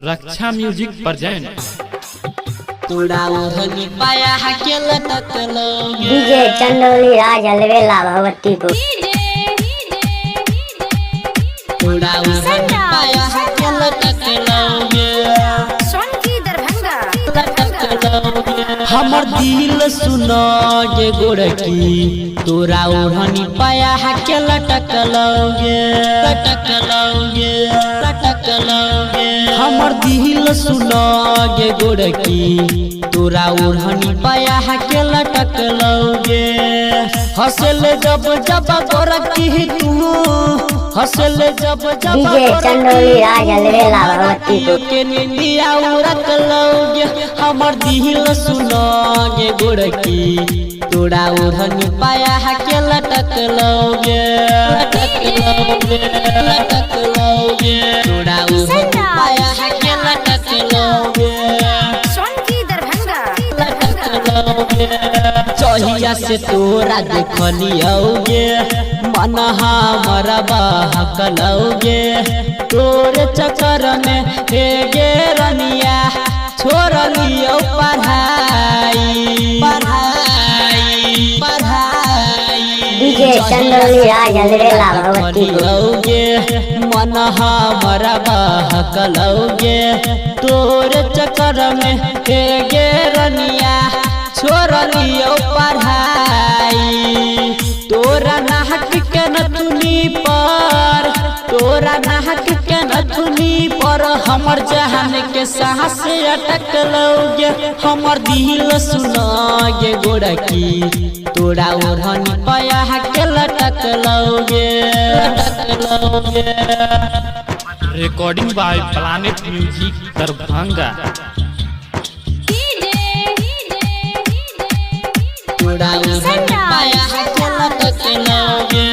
रक्षा music present DJ Chandauli Raj अलवेला भगवतीपुर। हमर दिल सुनो गे गोरकी तोरा ओढ़नी पाया के लटकलोगे हमर दिल सुनो गे गोरकी तोरा ओढ़नी पाया के लटकलोगे हंसल जब जब गोरकी तू हंसल जब जब डीजे चंदौली राज अलवेला भगवतीपुर। के निंदिया उड़क लोगे हमर दिल सुनोगे गोरकी तोरा ओढ़नी पाया के लटक लोगे तोरा ओढ़नी पाया के लटक लोगे चहिया से तोरा देखलियोगे मन हमर बहकलोगे तोरे चक्कर में हे गे रनिया छोड़ लियो पढ़ाई डीजे चंदौली राज अलवेला भगवतीपुर। मन हमर बहकलोगे तोरे चक्कर में हे गे रनिया छोड़ लियो पढ़ाई तोरा नाहक के नथुनी पर हमर जहान के साहस अटक लोगे हमर दिल सुनोगे गोरकी तोरा ओढ़नी पाया के लटक लोगे recording by planet music Darbhanga. तोरा ओढ़नी पाया के लटक लोगे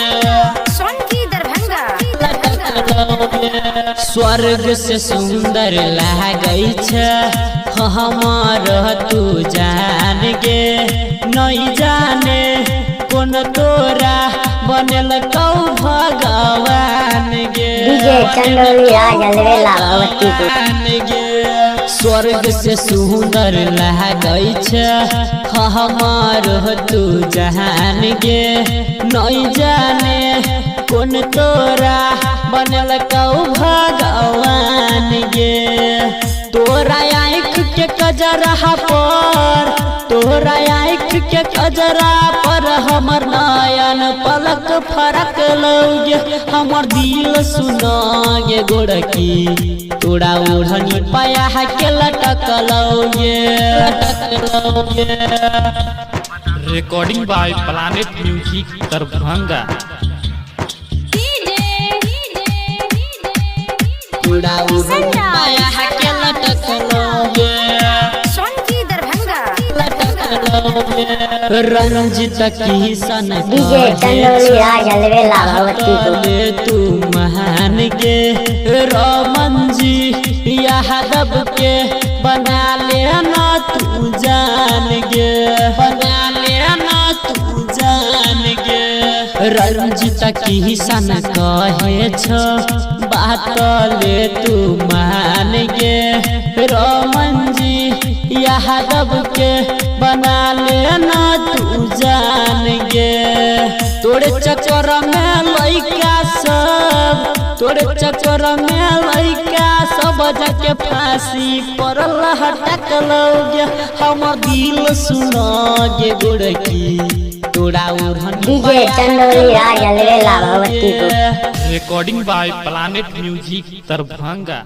स्वर्ग से सुंदर लागै छै हमर तू जान गे नहीं जाने कोन तोरा बनल कौ भगवान गे डीजे चंदौली राज अलवेला भगवतीपुर। स्वर्ग से सुंदर लागै छै हमर तू जान गे नहीं जाने कोन तोरा बनल कौ भगवान गे तोरा आँख के कजरा पर हमर नयन पलक फरक लोगे हमर दिल सुनोगे गोरकी तोरा ओढ़नी पाया के लटक लोगे recording by planet music Darbhanga. तोरा ओढ़नी पाया के लटक लोगे रंजित किशन डीजे चंदौली राज अलवेला भगवतीपुर। तू महान गे रमन जी यादव के बना लेना तू जान गे रंजित किशन कहे छो बात ले तू मान गे रमन जी यादव के बना लेना तू जान गे तोरे चक्कर में लइका सब जाके फांसी पड़ल हटक लोगे हमर दिल सुनोगे गोरकी तोरा ओढ़नी डीजे चंदौली राज अलवेला Bhagwatipur. Recording by planet music Darbhanga.